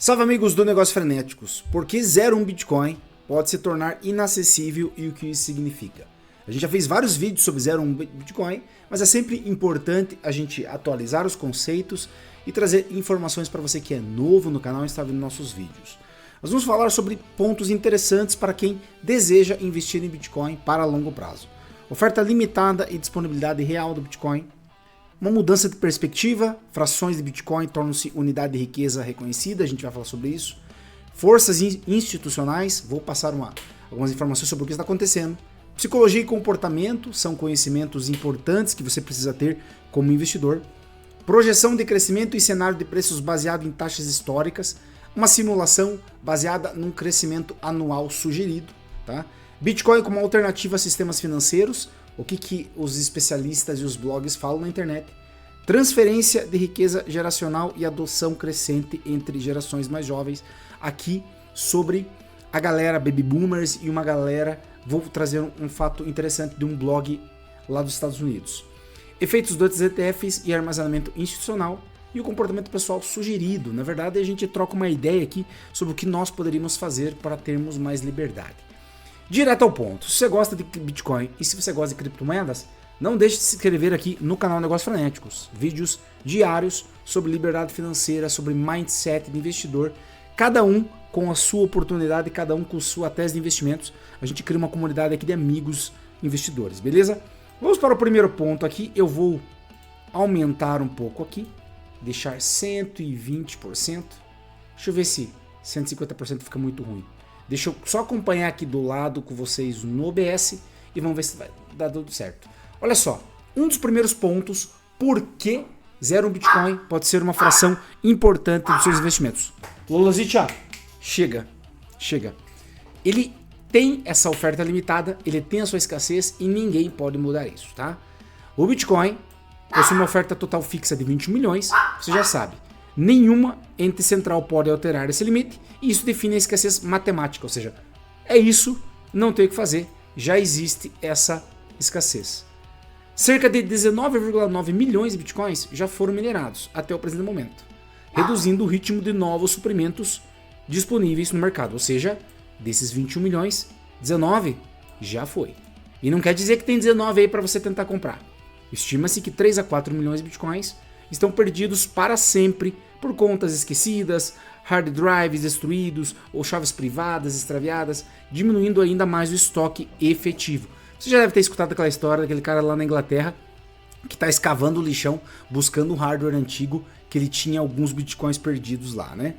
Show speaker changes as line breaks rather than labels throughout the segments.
Salve amigos do Negócios Frenéticos, por que 0,1 Bitcoin pode se tornar inacessível e o que isso significa? A gente já fez vários vídeos sobre 0,1 Bitcoin, mas é sempre importante a gente atualizar os conceitos e trazer informações para você que é novo no canal e está vendo nossos vídeos. Nós vamos falar sobre pontos interessantes para quem deseja investir em Bitcoin para longo prazo. Oferta limitada e disponibilidade real do Bitcoin. Uma mudança de perspectiva, frações de Bitcoin tornam-se unidade de riqueza reconhecida, a gente vai falar sobre isso. Forças institucionais, vou passar algumas informações sobre o que está acontecendo. Psicologia e comportamento são conhecimentos importantes que você precisa ter como investidor. Projeção de crescimento e cenário de preços baseado em taxas históricas. Uma simulação baseada num crescimento anual sugerido. Tá? Bitcoin como alternativa a sistemas financeiros. O que os especialistas e os blogs falam na internet. Transferência de riqueza geracional e adoção crescente entre gerações mais jovens. Aqui sobre a galera baby boomers e uma galera, vou trazer um fato interessante de um blog lá dos Estados Unidos. Efeitos dos ETFs e armazenamento institucional e o comportamento pessoal sugerido. Na verdade, a gente troca uma ideia aqui sobre o que nós poderíamos fazer para termos mais liberdade. Direto ao ponto, se você gosta de Bitcoin e se você gosta de criptomoedas, não deixe de se inscrever aqui no canal Negócios Frenéticos. Vídeos diários sobre liberdade financeira, sobre mindset de investidor, cada um com a sua oportunidade, cada um com sua tese de investimentos. A gente cria uma comunidade aqui de amigos investidores, beleza? Vamos para o primeiro ponto aqui, eu vou aumentar um pouco aqui, deixar 120%. Deixa eu ver se 150% fica muito ruim. Deixa eu só acompanhar aqui do lado com vocês no OBS e vamos ver se vai dar tudo certo. Olha só, um dos primeiros pontos, por que 0,1 Bitcoin pode ser uma fração importante dos seus investimentos. Lolazitia, chega. Ele tem essa oferta limitada, ele tem a sua escassez e ninguém pode mudar isso, tá? O Bitcoin possui uma oferta total fixa de 21 milhões, você já sabe. Nenhuma ente central pode alterar esse limite e isso define a escassez matemática, ou seja, é isso, não tem o que fazer, já existe essa escassez. Cerca de 19,9 milhões de bitcoins já foram minerados até o presente momento, reduzindo o ritmo de novos suprimentos disponíveis no mercado, ou seja, desses 21 milhões, 19 já foi. E não quer dizer que tem 19 aí para você tentar comprar. Estima-se que 3 a 4 milhões de bitcoins estão perdidos para sempre por contas esquecidas, hard drives destruídos ou chaves privadas extraviadas, diminuindo ainda mais o estoque efetivo. Você já deve ter escutado aquela história daquele cara lá na Inglaterra que está escavando o lixão buscando um hardware antigo que ele tinha alguns bitcoins perdidos lá, né?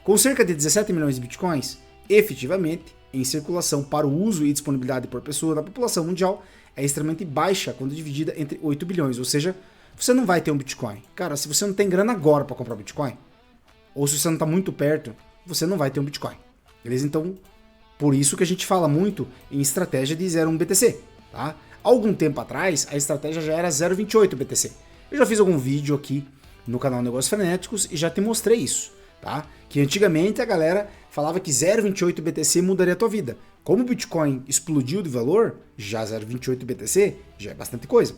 Com cerca de 17 milhões de bitcoins efetivamente em circulação para o uso e disponibilidade por pessoa na população mundial é extremamente baixa quando dividida entre 8 bilhões, ou seja, você não vai ter um Bitcoin. Cara, se você não tem grana agora para comprar Bitcoin, ou se você não está muito perto, você não vai ter um Bitcoin. Beleza? Então, por isso que a gente fala muito em estratégia de 0,1 BTC. Tá? Algum tempo atrás, a estratégia já era 0,28 BTC. Eu já fiz algum vídeo aqui no canal Negócios Frenéticos e já te mostrei isso. Tá? Que antigamente a galera falava que 0,28 BTC mudaria a tua vida. Como o Bitcoin explodiu de valor, já 0,28 BTC já é bastante coisa.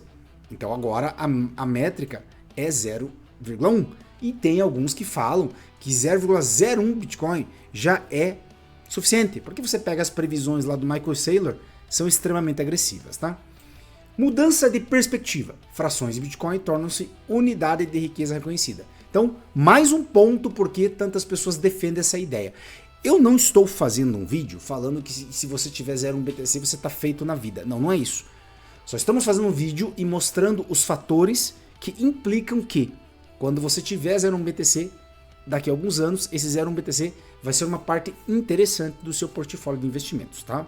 Então agora a métrica é 0,1 e tem alguns que falam que 0,01 Bitcoin já é suficiente, porque você pega as previsões lá do Michael Saylor, são extremamente agressivas, tá? Mudança de perspectiva. Frações de Bitcoin tornam-se unidade de riqueza reconhecida. Então, mais um ponto porque tantas pessoas defendem essa ideia. Eu não estou fazendo um vídeo falando que se você tiver 0,1 BTC você está feito na vida. Não, não é isso. Só estamos fazendo um vídeo e mostrando os fatores que implicam que, quando você tiver 0,1 BTC, daqui a alguns anos, esse 0,1 BTC vai ser uma parte interessante do seu portfólio de investimentos, tá?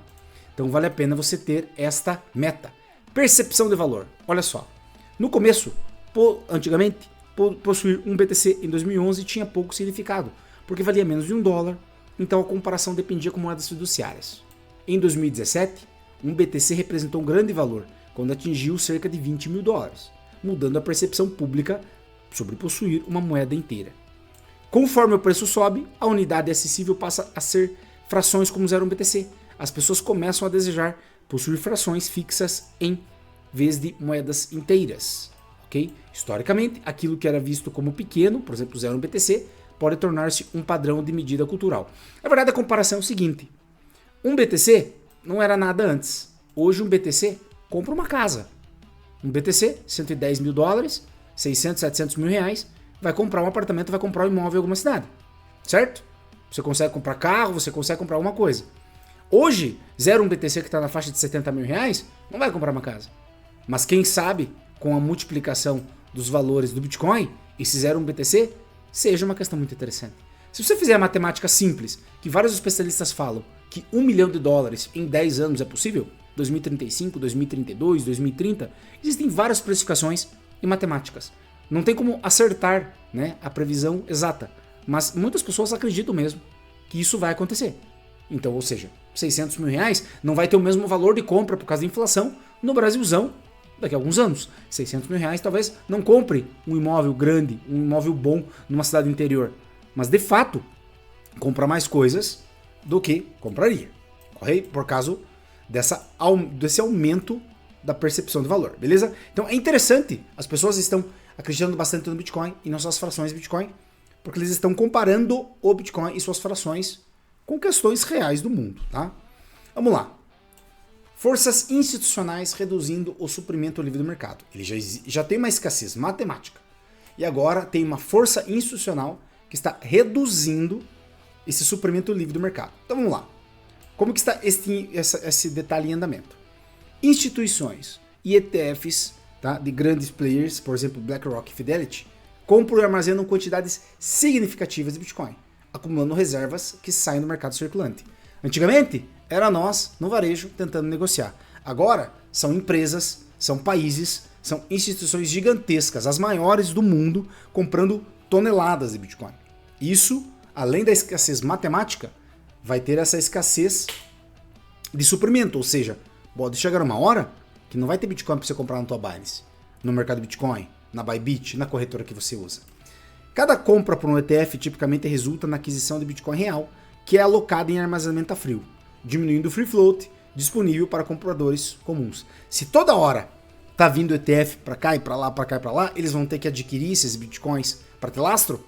Então vale a pena você ter esta meta. Percepção de valor. Olha só, no começo, antigamente, possuir um BTC em 2011 tinha pouco significado, porque valia menos de $1, então a comparação dependia com moedas fiduciárias. Em 2017, um BTC representou um grande valor, quando atingiu cerca de $20 mil, mudando a percepção pública sobre possuir uma moeda inteira. Conforme o preço sobe, a unidade acessível passa a ser frações como 0,1 BTC. As pessoas começam a desejar possuir frações fixas em vez de moedas inteiras. Okay? Historicamente, aquilo que era visto como pequeno, por exemplo 0,1 BTC, pode tornar-se um padrão de medida cultural. Na verdade, a comparação é o seguinte: um BTC não era nada antes. Hoje um BTC compra uma casa. Um BTC, 110 mil dólares, 600, 700 mil reais, vai comprar um apartamento, vai comprar um imóvel em alguma cidade. Certo? Você consegue comprar carro, você consegue comprar alguma coisa. Hoje, 0,1 BTC que está na faixa de 70 mil reais, não vai comprar uma casa. Mas quem sabe, com a multiplicação dos valores do Bitcoin, esse 0,1 BTC seja uma questão muito interessante. Se você fizer a matemática simples, que vários especialistas falam que $1 milhão em 10 anos é possível, 2035, 2032, 2030, existem várias precificações e matemáticas. Não tem como acertar, né, a previsão exata, mas muitas pessoas acreditam mesmo que isso vai acontecer. Então, ou seja, 600 mil reais não vai ter o mesmo valor de compra por causa da inflação no Brasilzão daqui a alguns anos. 600 mil reais talvez não compre um imóvel grande, um imóvel bom numa cidade interior, mas de fato compra mais coisas do que compraria, correto? Por causa desse aumento da percepção de valor, beleza? Então é interessante, as pessoas estão acreditando bastante no Bitcoin e nas suas frações de Bitcoin, porque eles estão comparando o Bitcoin e suas frações com questões reais do mundo, tá? Vamos lá. Forças institucionais reduzindo o suprimento livre do mercado. Ele já tem uma escassez matemática. E agora tem uma força institucional que está reduzindo esse suprimento livre do mercado. Então vamos lá. Como que está esse detalhe em andamento? Instituições e ETFs, tá, de grandes players, por exemplo BlackRock e Fidelity, compram e armazenam quantidades significativas de Bitcoin, acumulando reservas que saem do mercado circulante. Antigamente, era nós, no varejo, tentando negociar. Agora, são empresas, são países, são instituições gigantescas, as maiores do mundo, comprando toneladas de Bitcoin. Isso, além da escassez matemática, vai ter essa escassez de suprimento, ou seja, pode chegar uma hora que não vai ter Bitcoin para você comprar na tua Binance, no mercado Bitcoin, na Bybit, na corretora que você usa. Cada compra por um ETF tipicamente resulta na aquisição de Bitcoin real, que é alocado em armazenamento a frio, diminuindo o free float disponível para compradores comuns. Se toda hora tá vindo ETF para cá e para lá, para cá e para lá, eles vão ter que adquirir esses Bitcoins para ter lastro,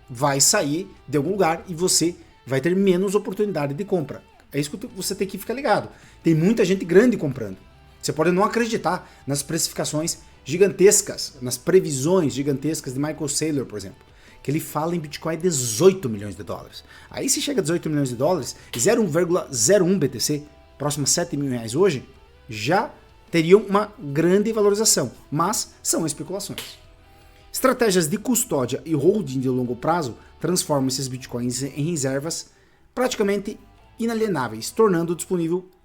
vai sair de algum lugar e você vai ter menos oportunidade de compra. É isso que você tem que ficar ligado. Tem muita gente grande comprando. Você pode não acreditar nas precificações gigantescas, nas previsões gigantescas de Michael Saylor, por exemplo, que ele fala em Bitcoin 18 milhões de dólares. Aí se chega a 18 milhões de dólares, 0,01 BTC, próximo a 7 mil reais hoje, já teriam uma grande valorização, mas são especulações. Estratégias de custódia e holding de longo prazo transformam esses Bitcoins em reservas praticamente inalienáveis, tornando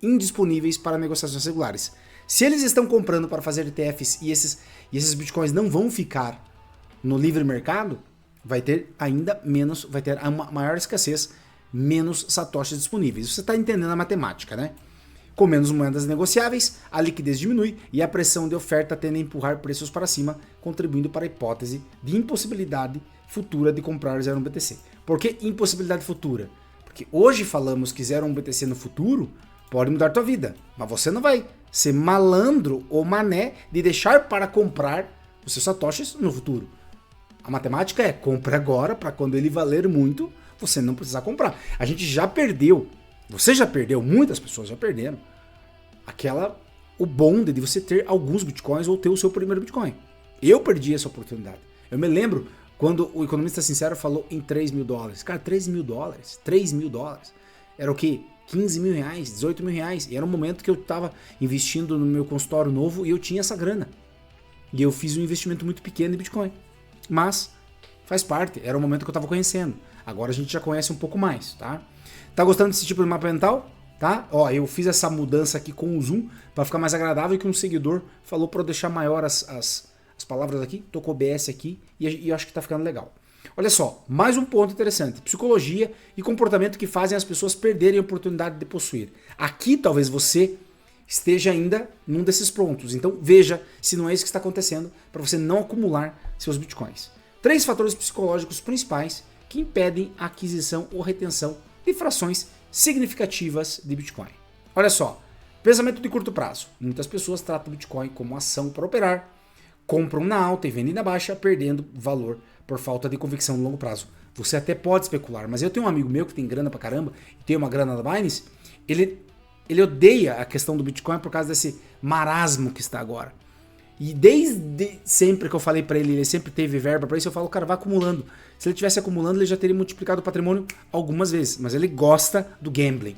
indisponíveis para negociações regulares. Se eles estão comprando para fazer ETFs e esses Bitcoins não vão ficar no livre mercado, vai ter ainda menos, vai ter uma maior escassez, menos satoshis disponíveis. Você está entendendo a matemática, né? Com menos moedas negociáveis, a liquidez diminui e a pressão de oferta tende a empurrar preços para cima, contribuindo para a hipótese de impossibilidade futura de comprar 0,1 BTC. Por que impossibilidade futura? Porque hoje falamos que 0,1 BTC no futuro pode mudar tua vida, mas você não vai ser malandro ou mané de deixar para comprar os seus satoshis no futuro. A matemática é compre agora para quando ele valer muito, você não precisar comprar. A gente já perdeu, você já perdeu, muitas pessoas já perderam, o bonde de você ter alguns bitcoins ou ter o seu primeiro bitcoin. Eu perdi essa oportunidade. Eu me lembro quando o Economista Sincero falou em 3 mil dólares. Cara, 3 mil dólares, 3 mil dólares. Era o quê? 15 mil reais, 18 mil reais. E era um momento que eu estava investindo no meu consultório novo e eu tinha essa grana. E eu fiz um investimento muito pequeno em Bitcoin. Mas faz parte, era o momento que eu estava conhecendo. Agora a gente já conhece um pouco mais, tá? Tá gostando desse tipo de mapa mental? Tá? Ó, eu fiz essa mudança aqui com o zoom para ficar mais agradável, que um seguidor falou para eu deixar maior as palavras aqui, tocou BS aqui e eu acho que tá ficando legal. Olha só, mais um ponto interessante, psicologia e comportamento que fazem as pessoas perderem a oportunidade de possuir. Aqui talvez você esteja ainda num desses pontos, então veja se não é isso que está acontecendo para você não acumular seus bitcoins. 3 fatores psicológicos principais que impedem a aquisição ou retenção de frações significativas de Bitcoin. Olha só, pensamento de curto prazo. Muitas pessoas tratam o Bitcoin como ação para operar, compram na alta e vendem na baixa, perdendo valor por falta de convicção no longo prazo. você até pode especular, mas eu tenho um amigo meu que tem grana pra caramba, e tem uma grana da Binance, ele odeia a questão do Bitcoin por causa desse marasmo que está agora. E desde sempre que eu falei pra ele sempre teve verba pra isso, eu falo, cara, vai acumulando. Se ele tivesse acumulando, ele já teria multiplicado o patrimônio algumas vezes, mas ele gosta do gambling,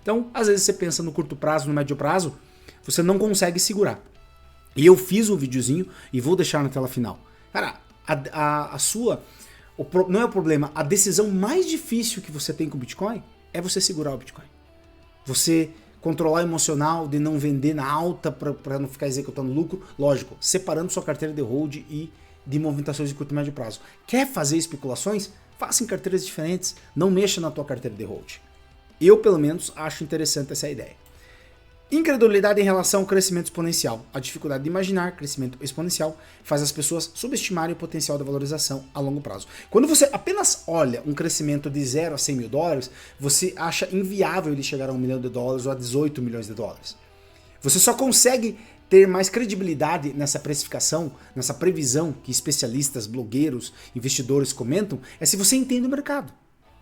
Então, às vezes você pensa no curto prazo, no médio prazo, você não consegue segurar. E eu fiz um videozinho e vou deixar na tela final. Cara, não é o problema, a decisão mais difícil que você tem com o Bitcoin é você segurar o Bitcoin. Você controlar o emocional de não vender na alta para não ficar executando lucro, lógico, separando sua carteira de hold e de movimentações de curto e médio prazo. Quer fazer especulações? Faça em carteiras diferentes, não mexa na tua carteira de hold. Eu, pelo menos, acho interessante essa ideia. Incredulidade em relação ao crescimento exponencial. A dificuldade de imaginar crescimento exponencial faz as pessoas subestimarem o potencial da valorização a longo prazo. Quando você apenas olha um crescimento de 0 a 100 mil dólares, você acha inviável ele chegar a $1 milhão ou a 18 milhões de dólares. Você só consegue ter mais credibilidade nessa precificação, nessa previsão que especialistas, blogueiros, investidores comentam, é se você entende o mercado.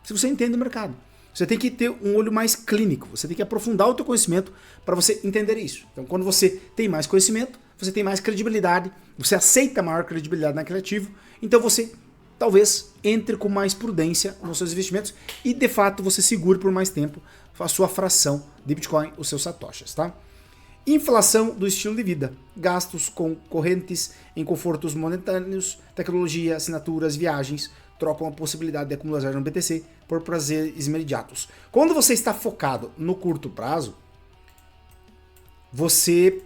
Se você entende o mercado. Você tem que ter um olho mais clínico, você tem que aprofundar o teu conhecimento para você entender isso. Então, quando você tem mais conhecimento, você tem mais credibilidade, você aceita maior credibilidade naquele ativo, então você talvez entre com mais prudência nos seus investimentos e, de fato, você segure por mais tempo a sua fração de Bitcoin, os seus satoshis, tá? Inflação do estilo de vida, gastos correntes em confortos momentâneos, tecnologia, assinaturas, viagens, trocam a possibilidade de acumular no BTC por prazeres imediatos. Quando você está focado no curto prazo, você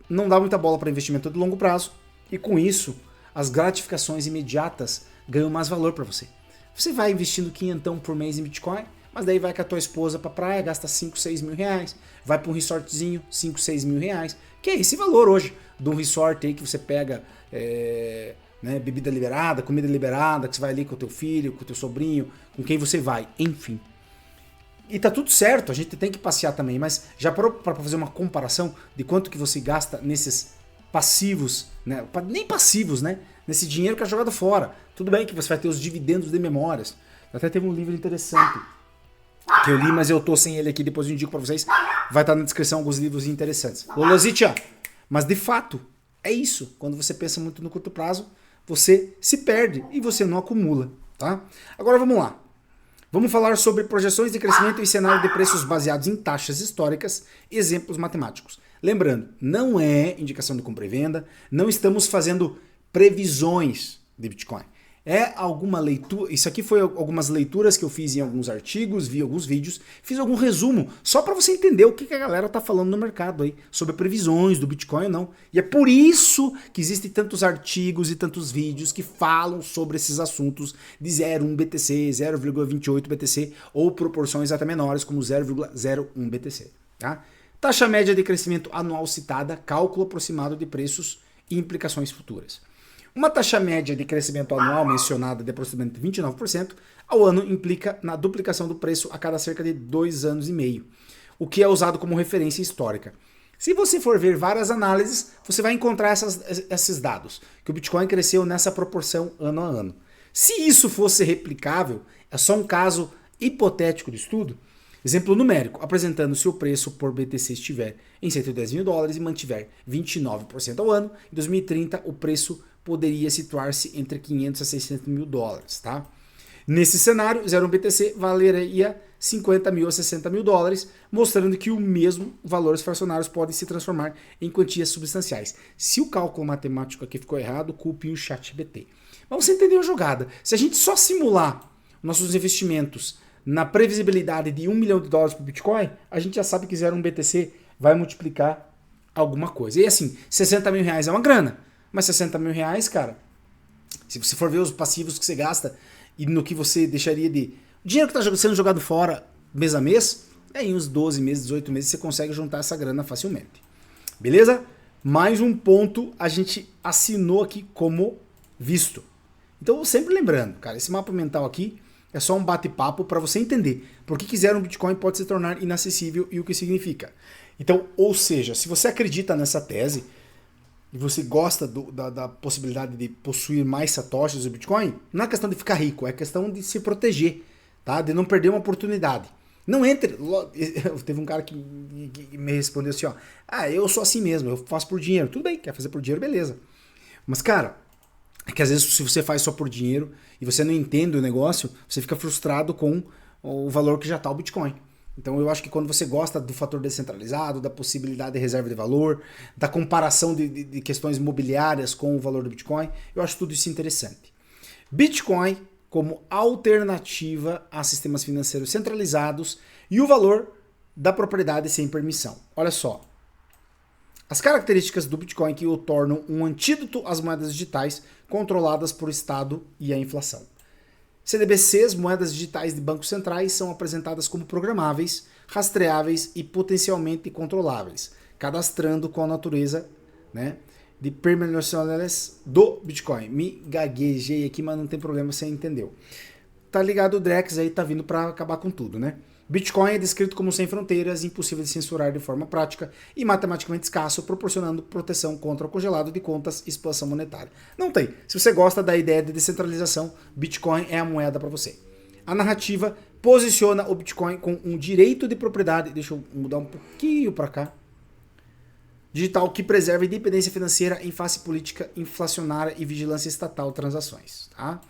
não dá muita bola para investimento de longo prazo e com isso as gratificações imediatas ganham mais valor para você. Você vai investindo quinhentão por mês em Bitcoin, mas daí vai com a tua esposa pra praia, gasta 5, 6 mil reais, vai para um resortzinho, 5, 6 mil reais, que é esse valor hoje de um resort aí que você pega bebida liberada, comida liberada, que você vai ali com o teu filho, com o teu sobrinho, com quem você vai, enfim. E tá tudo certo, a gente tem que passear também, mas já para fazer uma comparação de quanto que você gasta nesses passivos, né? Nem passivos, né? Nesse dinheiro que é jogado fora. Tudo bem que você vai ter os dividendos de memórias. Até teve um livro interessante que eu li, mas eu tô sem ele aqui, depois eu indico para vocês. Vai estar na descrição alguns livros interessantes. Lolozitia, mas de fato, é isso. Quando você pensa muito no curto prazo, você se perde e você não acumula, tá? Agora vamos lá. Vamos falar sobre projeções de crescimento e cenário de preços baseados em taxas históricas, exemplos matemáticos. Lembrando, não é indicação de compra e venda, não estamos fazendo previsões de Bitcoin. É alguma leitura, isso aqui foi algumas leituras que eu fiz em alguns artigos, vi alguns vídeos, fiz algum resumo, só para você entender o que a galera tá falando no mercado aí, sobre previsões do Bitcoin ou não. E é por isso que existem tantos artigos e tantos vídeos que falam sobre esses assuntos de 0,1 BTC, 0,28 BTC ou proporções até menores como 0,01 BTC, tá? Taxa média de crescimento anual citada, cálculo aproximado de preços e implicações futuras. Uma taxa média de crescimento anual mencionada de aproximadamente 29% ao ano implica na duplicação do preço a cada cerca de 2 anos e meio, o que é usado como referência histórica. Se você for ver várias análises, você vai encontrar esses dados, que o Bitcoin cresceu nessa proporção ano a ano. Se isso fosse replicável, é só um caso hipotético de estudo, exemplo numérico, apresentando se o preço por BTC estiver em 110 mil dólares e mantiver 29% ao ano, em 2030 o preço poderia situar-se entre 500 a 600 mil dólares, tá? Nesse cenário, 0,1 BTC valeria 50 mil a 60 mil dólares, mostrando que o mesmo valores fracionários podem se transformar em quantias substanciais. Se o cálculo matemático aqui ficou errado, culpe o ChatGPT. Mas você entendeu a jogada. Se a gente só simular nossos investimentos na previsibilidade de 1 milhão de dólares para o Bitcoin, a gente já sabe que 0,1 BTC vai multiplicar alguma coisa. E assim, 60 mil reais é uma grana. Mas 60 mil reais, cara, se você for ver os passivos que você gasta e no que você deixaria de... O dinheiro que está sendo jogado fora mês a mês, em uns 12 meses, 18 meses, você consegue juntar essa grana facilmente. Beleza? Mais um ponto a gente assinou aqui como visto. Então, sempre lembrando, cara, esse mapa mental aqui é só um bate-papo para você entender por que quiser um Bitcoin pode se tornar inacessível e o que significa. Então, ou seja, se você acredita nessa tese, e você gosta da possibilidade de possuir mais satoshis do Bitcoin, não é questão de ficar rico, é questão de se proteger, tá? De não perder uma oportunidade. Não entre. Teve um cara que me respondeu assim, ó. Ah, eu sou assim mesmo, eu faço por dinheiro. Tudo bem, quer fazer por dinheiro, beleza. Mas, cara, é que às vezes se você faz só por dinheiro e você não entende o negócio, você fica frustrado com o valor que já está o Bitcoin. Então eu acho que quando você gosta do fator descentralizado, da possibilidade de reserva de valor, da comparação de questões imobiliárias com o valor do Bitcoin, eu acho tudo isso interessante. Bitcoin como alternativa a sistemas financeiros centralizados e o valor da propriedade sem permissão. Olha só, as características do Bitcoin que o tornam um antídoto às moedas digitais controladas por Estado e a inflação. CDBCs, moedas digitais de bancos centrais, são apresentadas como programáveis, rastreáveis e potencialmente controláveis, cadastrando com a natureza, né, de permissionless do Bitcoin. Me gaguejei aqui, mas não tem problema, você entendeu. Tá ligado, o Drex aí tá vindo para acabar com tudo, né? Bitcoin é descrito como sem fronteiras, impossível de censurar de forma prática e matematicamente escasso, proporcionando proteção contra o congelado de contas e expansão monetária. Não tem. Se você gosta da ideia de descentralização, Bitcoin é a moeda para você. A narrativa posiciona o Bitcoin com um direito de propriedade, deixa eu mudar um pouquinho para cá, digital que preserva a independência financeira em face política inflacionária e vigilância estatal de transações. Tá?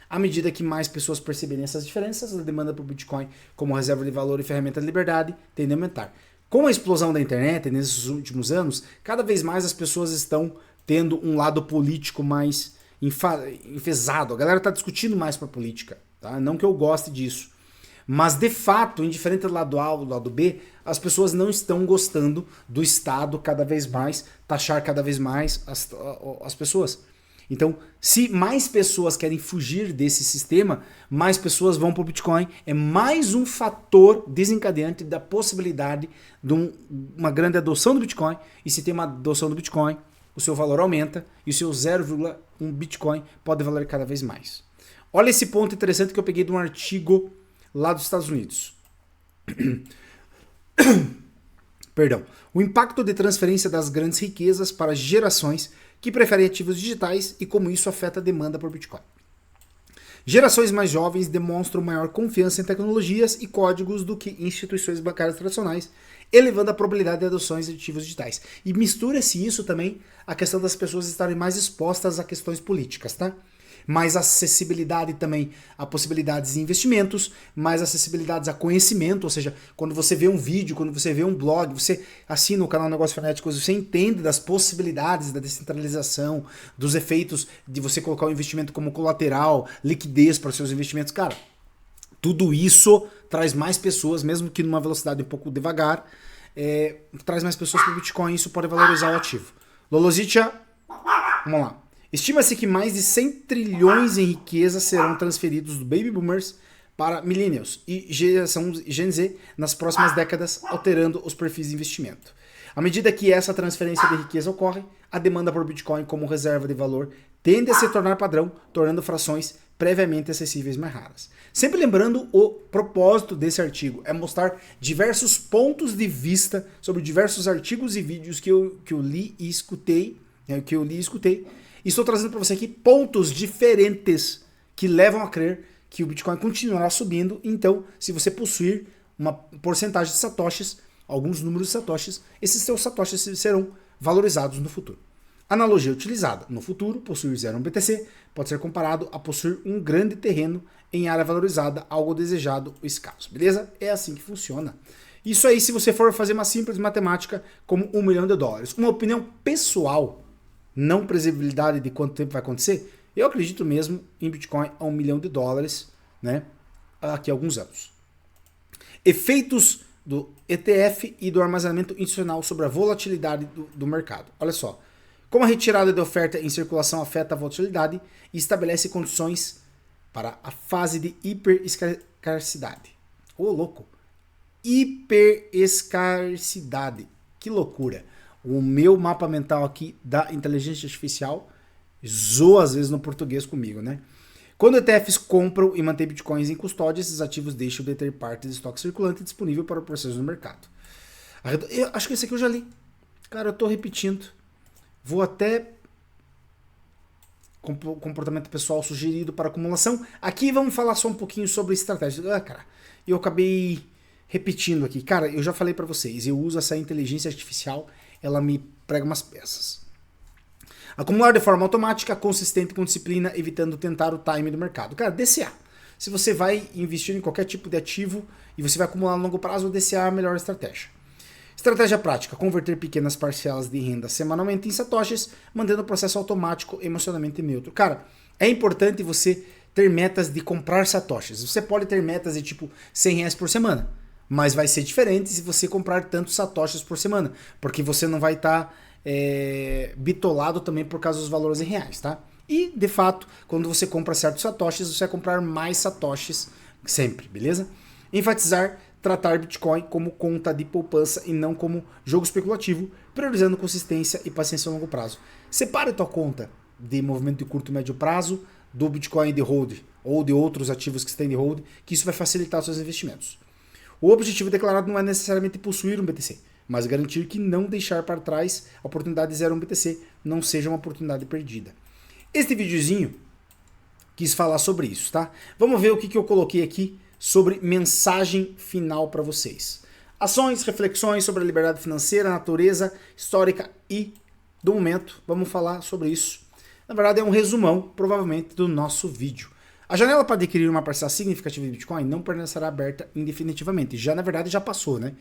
À medida que mais pessoas perceberem essas diferenças, a demanda por Bitcoin como reserva de valor e ferramenta de liberdade tende a aumentar. Com a explosão da internet nesses últimos anos, cada vez mais as pessoas estão tendo um lado político mais enfesado. A galera está discutindo mais para política. Tá? Não que eu goste disso. Mas, de fato, indiferente do lado A ou do lado B, as pessoas não estão gostando do Estado cada vez mais, taxar cada vez mais as pessoas. Então, se mais pessoas querem fugir desse sistema, mais pessoas vão para o Bitcoin. É mais um fator desencadeante da possibilidade de uma grande adoção do Bitcoin. E se tem uma adoção do Bitcoin, o seu valor aumenta e o seu 0,1 Bitcoin pode valer cada vez mais. Olha esse ponto interessante que eu peguei de um artigo lá dos Estados Unidos. Perdão. O impacto de transferência das grandes riquezas para gerações que preferem ativos digitais e como isso afeta a demanda por Bitcoin. Gerações mais jovens demonstram maior confiança em tecnologias e códigos do que instituições bancárias tradicionais, elevando a probabilidade de adoções de ativos digitais. E mistura-se isso também a questão das pessoas estarem mais expostas a questões políticas, tá? Mais acessibilidade também a possibilidades de investimentos, mais acessibilidades a conhecimento, ou seja, quando você vê um vídeo, quando você vê um blog, você assina o canal Negócios Frenéticos, você entende das possibilidades da descentralização, dos efeitos de você colocar o investimento como colateral, liquidez para os seus investimentos. Cara, tudo isso traz mais pessoas, mesmo que numa velocidade um pouco devagar, traz mais pessoas para o Bitcoin e isso pode valorizar o ativo. Lolozitia, vamos lá. Estima-se que mais de 100 trilhões em riqueza serão transferidos do Baby Boomers para Millennials e geração Gen Z nas próximas décadas, alterando os perfis de investimento. À medida que essa transferência de riqueza ocorre, a demanda por Bitcoin como reserva de valor tende a se tornar padrão, tornando frações previamente acessíveis mais raras. Sempre lembrando, o propósito desse artigo é mostrar diversos pontos de vista sobre diversos artigos e vídeos que eu li e escutei, e estou trazendo para você aqui pontos diferentes que levam a crer que o Bitcoin continuará subindo. Então, se você possuir uma porcentagem de satoshis, alguns números de satoshis, esses seus satoshis serão valorizados no futuro. Analogia utilizada. No futuro, possuir 0 BTC pode ser comparado a possuir um grande terreno em área valorizada, algo desejado ou escasso. Beleza? É assim que funciona. Isso aí, se você for fazer uma simples matemática como $1 milhão. Uma opinião pessoal, não previsibilidade de quanto tempo vai acontecer, eu acredito mesmo em Bitcoin a $1 milhão, né, daqui a alguns anos. Efeitos do ETF e do armazenamento institucional sobre a volatilidade do mercado. Olha só, como a retirada de oferta em circulação afeta a volatilidade e estabelece condições para a fase de hiperescarcidade. Ô, louco! Hiperescarcidade. Que loucura! O meu mapa mental aqui da inteligência artificial zoa às vezes no português comigo, né? Quando ETFs compram e mantêm bitcoins em custódia, esses ativos deixam de ter parte de estoque circulante disponível para o processo no mercado. Eu acho que esse aqui eu já li. Cara, eu tô repetindo. Vou até comportamento pessoal sugerido para acumulação. Aqui vamos falar só um pouquinho sobre estratégia. Cara, eu acabei repetindo aqui. Cara, eu já falei para vocês, eu uso essa inteligência artificial, ela me prega umas peças. Acumular de forma automática, consistente com disciplina, evitando tentar o time do mercado. Cara, DCA. Se você vai investir em qualquer tipo de ativo e você vai acumular no longo prazo, o DCA é a melhor estratégia. Estratégia prática, converter pequenas parcelas de renda semanalmente em satoshis, mantendo o processo automático emocionalmente neutro. Cara, é importante você ter metas de comprar satoshis. Você pode ter metas de tipo R$100 por semana, mas vai ser diferente se você comprar tantos satoshis por semana, porque você não vai estar bitolado também por causa dos valores em reais, tá? E, de fato, quando você compra certos satoshis, você vai comprar mais satoshis sempre, beleza? Enfatizar tratar Bitcoin como conta de poupança e não como jogo especulativo, priorizando consistência e paciência a longo prazo. Separe a tua conta de movimento de curto e médio prazo do Bitcoin de hold ou de outros ativos que você tem de hold, que isso vai facilitar os seus investimentos. O objetivo declarado não é necessariamente possuir um BTC, mas garantir que não deixar para trás a oportunidade de zerar um BTC não seja uma oportunidade perdida. Este videozinho quis falar sobre isso, tá? Vamos ver o que eu coloquei aqui sobre mensagem final para vocês. Ações, reflexões sobre a liberdade financeira, natureza, histórica e do momento. Vamos falar sobre isso. Na verdade é um resumão, provavelmente, do nosso vídeo. A janela para adquirir uma parcela significativa de Bitcoin não permanecerá aberta indefinitivamente. Já, na verdade, já passou, né?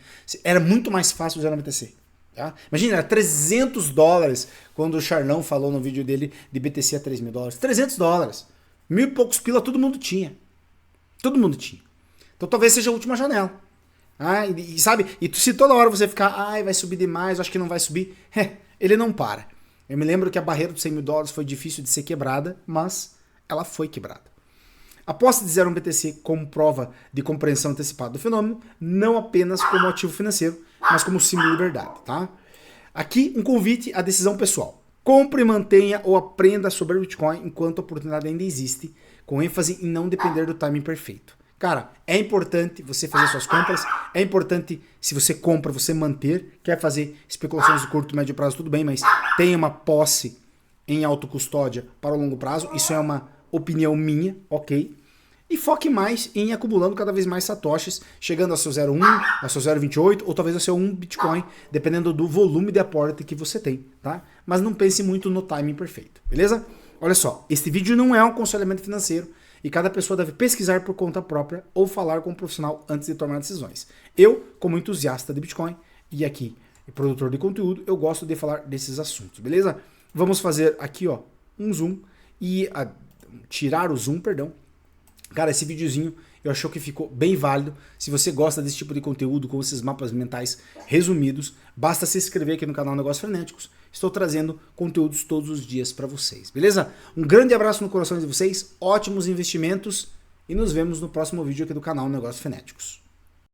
Era muito mais fácil usar no BTC. Tá? Imagina, era $300 quando o Charlão falou no vídeo dele de BTC a $3.000. $300. 1.000 e poucos pila todo mundo tinha. Todo mundo tinha. Então talvez seja a última janela. Ah, e sabe, e se toda hora você ficar, vai subir demais, acho que não vai subir, ele não para. Eu me lembro que a barreira dos $100.000 foi difícil de ser quebrada, mas ela foi quebrada. A posse de um BTC como prova de compreensão antecipada do fenômeno, não apenas como ativo financeiro, mas como símbolo de liberdade, tá? Aqui um convite à decisão pessoal. Compre, mantenha ou aprenda sobre o Bitcoin enquanto a oportunidade ainda existe, com ênfase em não depender do timing perfeito. Cara, é importante você fazer suas compras, é importante, se você compra, você manter, quer fazer especulações de curto e médio prazo, tudo bem, mas tenha uma posse em autocustódia para o longo prazo, isso é uma opinião minha, ok? E foque mais em acumulando cada vez mais satoshis, chegando ao seu 0,1, ao seu 0,28 ou talvez ao seu 1 Bitcoin, dependendo do volume de aporte que você tem, tá? Mas não pense muito no timing perfeito, beleza? Olha só, este vídeo não é um aconselhamento financeiro, e cada pessoa deve pesquisar por conta própria ou falar com um profissional antes de tomar decisões. Eu, como entusiasta de Bitcoin e aqui produtor de conteúdo, eu gosto de falar desses assuntos, beleza? Vamos fazer aqui, ó, um zoom e tirar o zoom, perdão. Cara, esse videozinho eu acho que ficou bem válido. Se você gosta desse tipo de conteúdo, com esses mapas mentais resumidos, basta se inscrever aqui no canal Negócios Frenéticos. Estou trazendo conteúdos todos os dias para vocês, beleza? Um grande abraço no coração de vocês, ótimos investimentos e nos vemos no próximo vídeo aqui do canal Negócios Frenéticos.